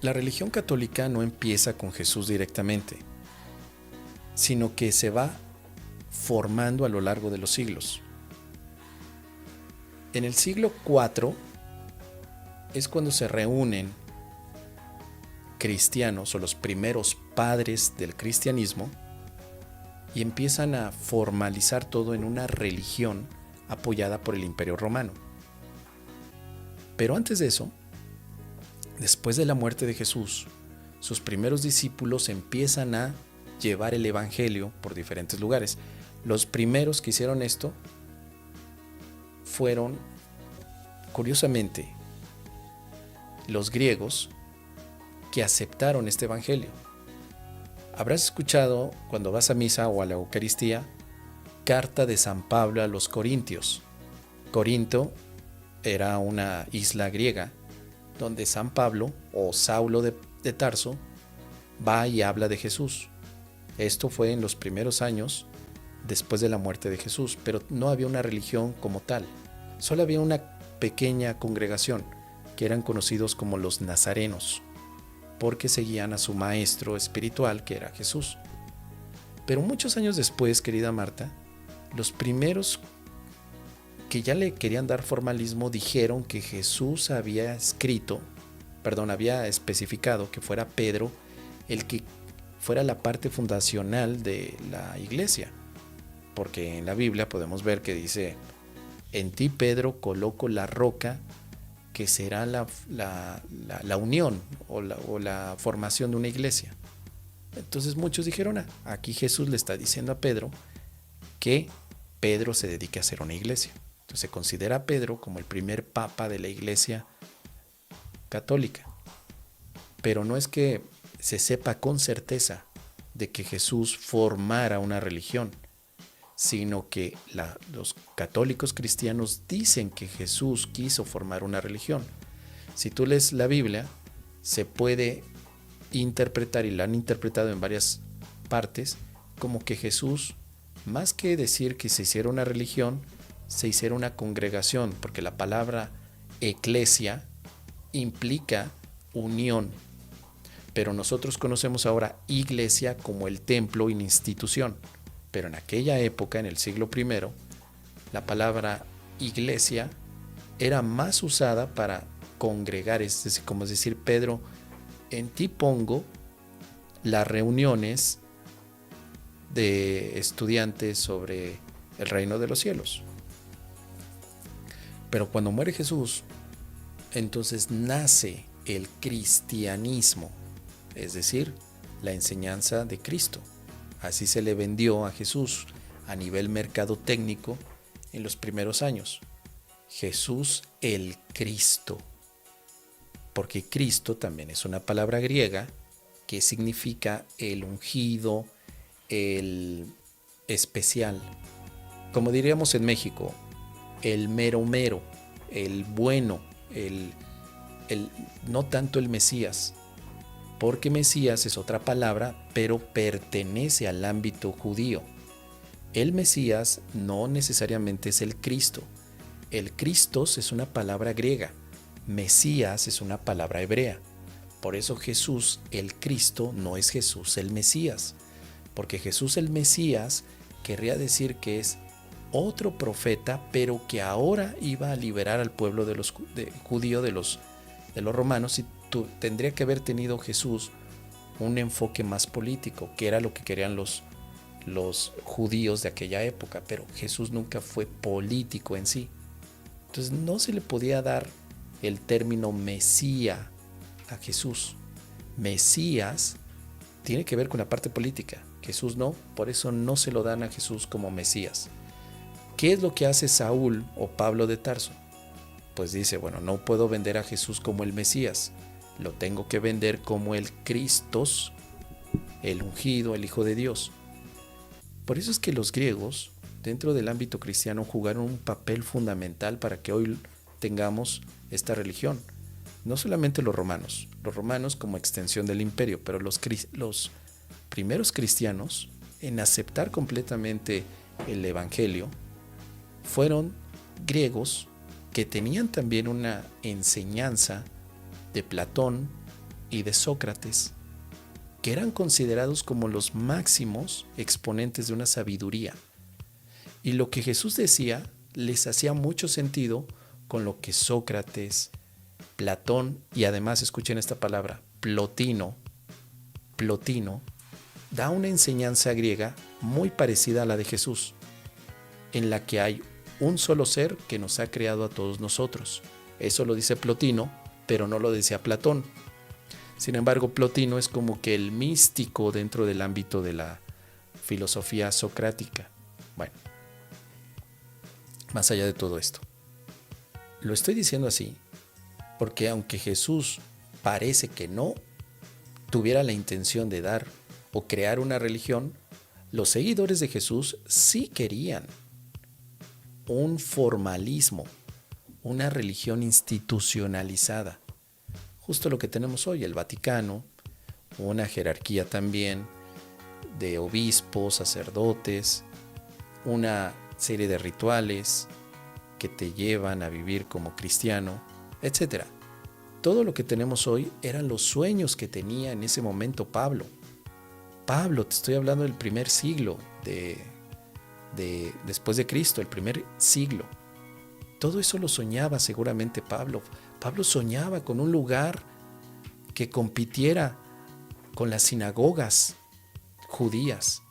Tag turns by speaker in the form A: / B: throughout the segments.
A: La religión católica no empieza con Jesús directamente, sino que se va formando a lo largo de los siglos. En el siglo IV es cuando se reúnen cristianos o los primeros padres del cristianismo y empiezan a formalizar todo en una religión apoyada por el Imperio Romano. Pero antes de eso, después de la muerte de Jesús, sus primeros discípulos empiezan a llevar el evangelio por diferentes lugares. Los primeros que hicieron esto fueron, curiosamente, los griegos que aceptaron este evangelio. Habrás escuchado cuando vas a misa o a la Eucaristía, carta de San Pablo a los Corintios. Corinto era una isla griega donde San Pablo o Saulo de Tarso va y habla de Jesús. Esto fue en los primeros años después de la muerte de Jesús, pero no había una religión como tal. Solo había una pequeña congregación que eran conocidos como los nazarenos, porque seguían a su maestro espiritual que era Jesús. Pero muchos años después, querida Marta, los primeros que ya le querían dar formalismo dijeron que Jesús había especificado que fuera Pedro el que fuera la parte fundacional de la iglesia, porque en la Biblia podemos ver que dice: en ti, Pedro, coloco la roca que será la unión o la formación de una iglesia. Entonces muchos dijeron: aquí Jesús le está diciendo a Pedro que Pedro se dedique a hacer una iglesia. Entonces se considera a Pedro como el primer papa de la iglesia católica. Pero no es que se sepa con certeza de que Jesús formara una religión, sino que los católicos cristianos dicen que Jesús quiso formar una religión. Si tú lees la Biblia, se puede interpretar, y la han interpretado en varias partes, como que Jesús, más que decir que se hiciera una religión, se hiciera una congregación, porque la palabra eclesia implica unión. Pero nosotros conocemos ahora iglesia como el templo y la institución. Pero en aquella época, en el siglo I, la palabra iglesia era más usada para congregar, es decir, como decir: Pedro, en ti pongo las reuniones de estudiantes sobre el reino de los cielos. Pero cuando muere Jesús, entonces nace el cristianismo, es decir, la enseñanza de Cristo. Así se le vendió a Jesús a nivel mercadotécnico en los primeros años. Jesús el Cristo. Porque Cristo también es una palabra griega que significa el ungido, el especial. Como diríamos en México, el mero mero, el bueno, no tanto el Mesías. Porque Mesías es otra palabra, pero pertenece al ámbito judío. El Mesías no necesariamente es el Cristo. El Christos es una palabra griega. Mesías es una palabra hebrea. Por eso Jesús el Cristo no es Jesús el Mesías. Porque Jesús el Mesías querría decir que es otro profeta, pero que ahora iba a liberar al pueblo judío de los romanos, y tendría que haber tenido Jesús un enfoque más político, que era lo que querían los judíos de aquella época, pero Jesús nunca fue político en sí. Entonces no se le podía dar el término Mesía a Jesús. Mesías tiene que ver con la parte política, Jesús no, por eso no se lo dan a Jesús como Mesías. ¿Qué es lo que hace Saúl o Pablo de Tarso? Pues dice: bueno, no puedo vender a Jesús como el Mesías, lo tengo que vender como el Christos, el ungido, el Hijo de Dios. Por eso es que los griegos, dentro del ámbito cristiano, jugaron un papel fundamental para que hoy tengamos esta religión. No solamente los romanos como extensión del imperio, pero los primeros cristianos en aceptar completamente el evangelio fueron griegos que tenían también una enseñanza de Platón, y de Sócrates, que eran considerados como los máximos exponentes de una sabiduría. Y lo que Jesús decía les hacía mucho sentido con lo que Sócrates, Platón y además, escuchen esta palabra, Plotino, da una enseñanza griega muy parecida a la de Jesús, en la que hay un solo ser que nos ha creado a todos nosotros. Eso lo dice Plotino, pero no lo decía Platón. Sin embargo, Plotino es como que el místico dentro del ámbito de la filosofía socrática. Bueno, más allá de todo esto, lo estoy diciendo así porque aunque Jesús parece que no tuviera la intención de dar o crear una religión, los seguidores de Jesús sí querían un formalismo, una religión institucionalizada. Justo lo que tenemos hoy, el Vaticano, una jerarquía también de obispos, sacerdotes, una serie de rituales que te llevan a vivir como cristiano, etc. Todo lo que tenemos hoy eran los sueños que tenía en ese momento Pablo. Pablo, te estoy hablando del primer siglo después de Cristo, el primer siglo. Todo eso lo soñaba seguramente Pablo. Pablo soñaba con un lugar que compitiera con las sinagogas judías,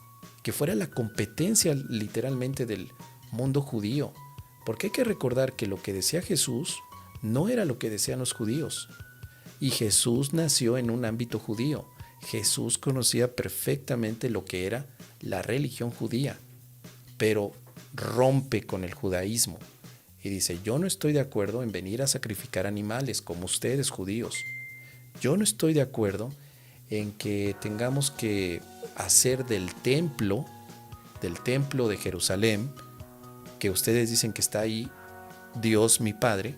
A: que fuera la competencia literalmente del mundo judío. Porque hay que recordar que lo que decía Jesús no era lo que decían los judíos. Y Jesús nació en un ámbito judío. Jesús conocía perfectamente lo que era la religión judía, pero rompe con el judaísmo y dice: yo no estoy de acuerdo en venir a sacrificar animales como ustedes judíos. Yo no estoy de acuerdo en que tengamos que hacer del templo de Jerusalén, que ustedes dicen que está ahí Dios mi Padre,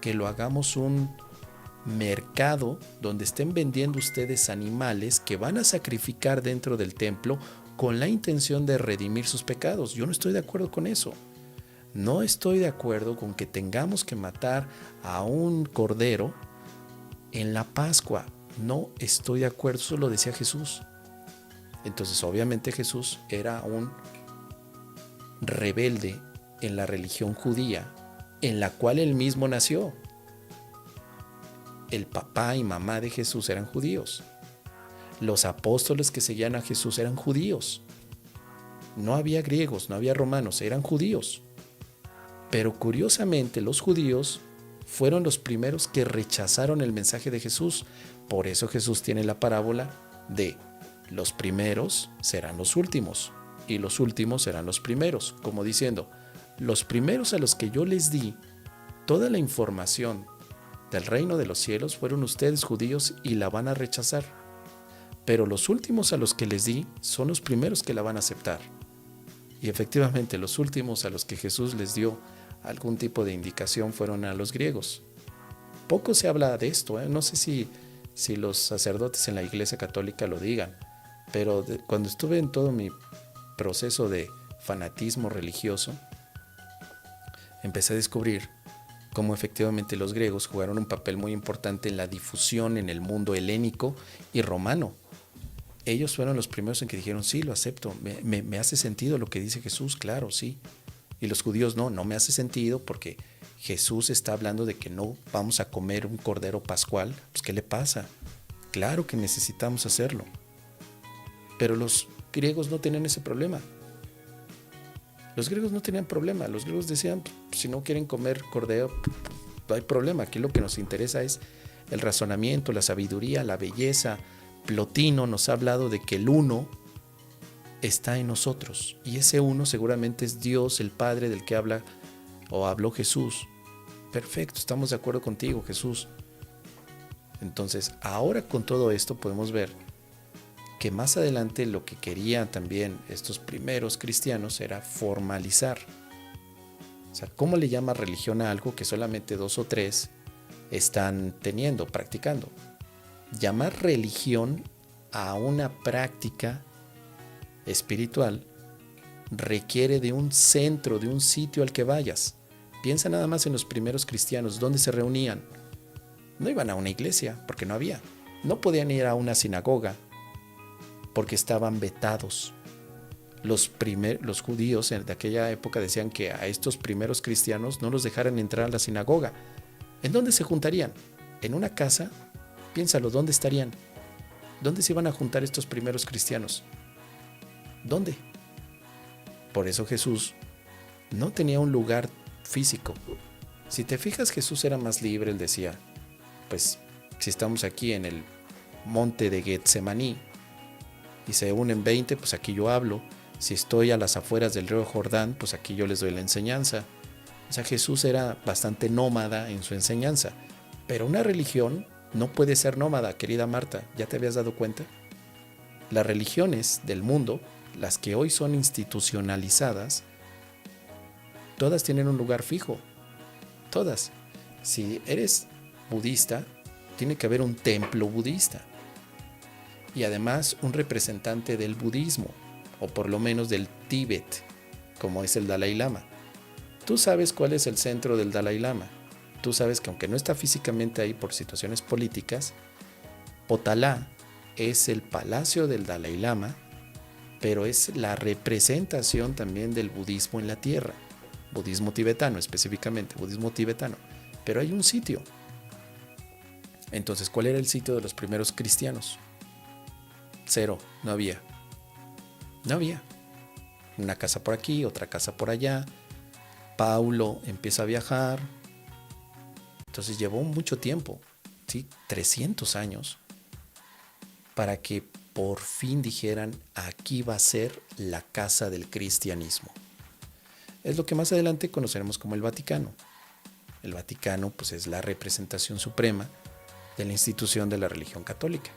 A: que lo hagamos un mercado donde estén vendiendo ustedes animales que van a sacrificar dentro del templo con la intención de redimir sus pecados. Yo no estoy de acuerdo con eso. No estoy de acuerdo con que tengamos que matar a un cordero en la Pascua. No estoy de acuerdo, eso lo decía Jesús. Entonces, obviamente Jesús era un rebelde en la religión judía, en la cual él mismo nació. El papá y mamá de Jesús eran judíos. Los apóstoles que seguían a Jesús eran judíos. No había griegos, no había romanos, eran judíos. Pero curiosamente los judíos fueron los primeros que rechazaron el mensaje de Jesús. Por eso Jesús tiene la parábola de los primeros serán los últimos y los últimos serán los primeros, como diciendo: los primeros a los que yo les di toda la información del reino de los cielos fueron ustedes judíos y la van a rechazar. Pero los últimos a los que les di son los primeros que la van a aceptar. Y efectivamente los últimos a los que Jesús les dio algún tipo de indicación fueron a los griegos. Poco se habla de esto, no sé si los sacerdotes en la Iglesia Católica lo digan, pero cuando estuve en todo mi proceso de fanatismo religioso, empecé a descubrir cómo efectivamente los griegos jugaron un papel muy importante en la difusión en el mundo helénico y romano. Ellos fueron los primeros en que dijeron: sí, lo acepto, me hace sentido lo que dice Jesús, claro, sí. Y los judíos: no me hace sentido porque Jesús está hablando de que no vamos a comer un cordero pascual. Pues, ¿qué le pasa? Claro que necesitamos hacerlo. Pero los griegos no tenían ese problema. Los griegos no tenían problema. Los griegos decían: si no quieren comer cordero, no hay problema. Aquí lo que nos interesa es el razonamiento, la sabiduría, la belleza. Plotino nos ha hablado de que el uno está en nosotros. Y ese uno seguramente es Dios, el Padre del que habla o habló Jesús. Perfecto, estamos de acuerdo contigo, Jesús. Entonces, ahora con todo esto podemos ver que más adelante lo que querían también estos primeros cristianos era formalizar. O sea, ¿cómo le llama religión a algo que solamente 2 o 3 están practicando? Llamar religión a una práctica espiritual requiere de un centro, de un sitio al que vayas. Piensa nada más en los primeros cristianos, ¿dónde se reunían? No iban a una iglesia, porque no había. no podían ir a una sinagoga porque estaban vetados. Los judíos de aquella época decían que a estos primeros cristianos no los dejaran entrar a la sinagoga. ¿En dónde se juntarían? ¿En una casa? Piénsalo, ¿dónde estarían? ¿Dónde se iban a juntar estos primeros cristianos? ¿Dónde? Por eso Jesús no tenía un lugar físico. Si te fijas, Jesús era más libre. Él decía, pues si estamos aquí en el monte de Getsemaní y se unen 20, pues aquí yo hablo. Si estoy a las afueras del río Jordán, pues aquí yo les doy la enseñanza. O sea, Jesús era bastante nómada en su enseñanza. Pero una religión no puede ser nómada, querida Marta. ¿Ya te habías dado cuenta? Las religiones del mundo, las que hoy son institucionalizadas, todas tienen un lugar fijo. Todas. Si eres budista, tiene que haber un templo budista. Y además un representante del budismo, o por lo menos del Tíbet, como es el Dalai Lama. Tú sabes cuál es el centro del Dalai Lama. Tú sabes que aunque no está físicamente ahí por situaciones políticas, Potala es el palacio del Dalai Lama, pero es la representación también del budismo en la tierra. Budismo tibetano específicamente, budismo tibetano. Pero hay un sitio. Entonces, ¿cuál era el sitio de los primeros cristianos? Cero, no había. No había. Una casa por aquí, otra casa por allá. Paulo empieza a viajar. Entonces llevó mucho tiempo, ¿sí? 300 años, para que por fin dijeran, aquí va a ser la casa del cristianismo. Es lo que más adelante conoceremos como el Vaticano. El Vaticano, pues, es la representación suprema de la institución de la religión católica.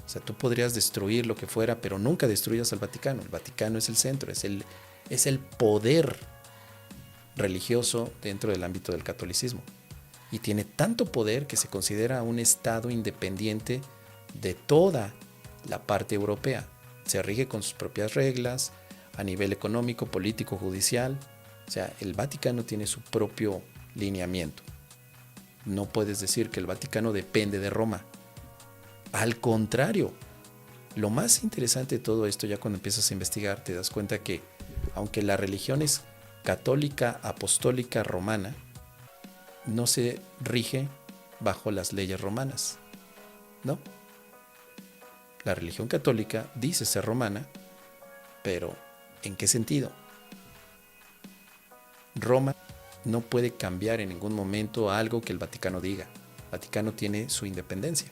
A: O sea, tú podrías destruir lo que fuera, pero nunca destruyas al Vaticano. El Vaticano es el centro, es el poder religioso dentro del ámbito del catolicismo. Y tiene tanto poder que se considera un estado independiente de toda la parte europea. Se rige con sus propias reglas a nivel económico, político, judicial. O sea, el Vaticano tiene su propio lineamiento. No puedes decir que el Vaticano depende de Roma. Al contrario, lo más interesante de todo esto, ya cuando empiezas a investigar, te das cuenta que aunque la religión es católica, apostólica, romana, no se rige bajo las leyes romanas, ¿no? La religión católica dice ser romana, pero ¿en qué sentido? Roma no puede cambiar en ningún momento algo que el Vaticano diga. El Vaticano tiene su independencia.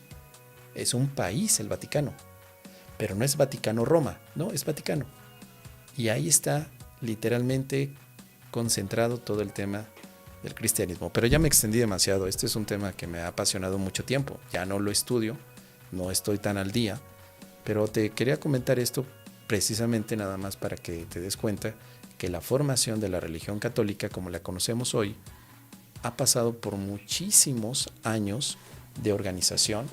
A: Es un país el Vaticano, pero no es Vaticano-Roma, no, es Vaticano. Y ahí está literalmente concentrado todo el tema del cristianismo. Pero ya me extendí demasiado. Este es un tema que me ha apasionado mucho tiempo. Ya no lo estudio, no estoy tan al día, pero te quería comentar esto precisamente nada más para que te des cuenta que la formación de la religión católica como la conocemos hoy ha pasado por muchísimos años de organización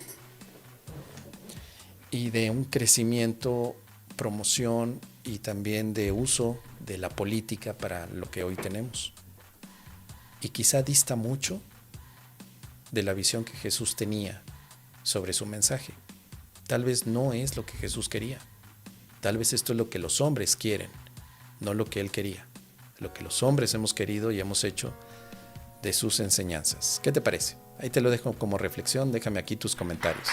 A: y de un crecimiento, promoción y también de uso de la política para lo que hoy tenemos. Y quizá dista mucho de la visión que Jesús tenía sobre su mensaje. Tal vez no es lo que Jesús quería. Tal vez esto es lo que los hombres quieren, no lo que Él quería. Lo que los hombres hemos querido y hemos hecho de sus enseñanzas. ¿Qué te parece? Ahí te lo dejo como reflexión. Déjame aquí tus comentarios.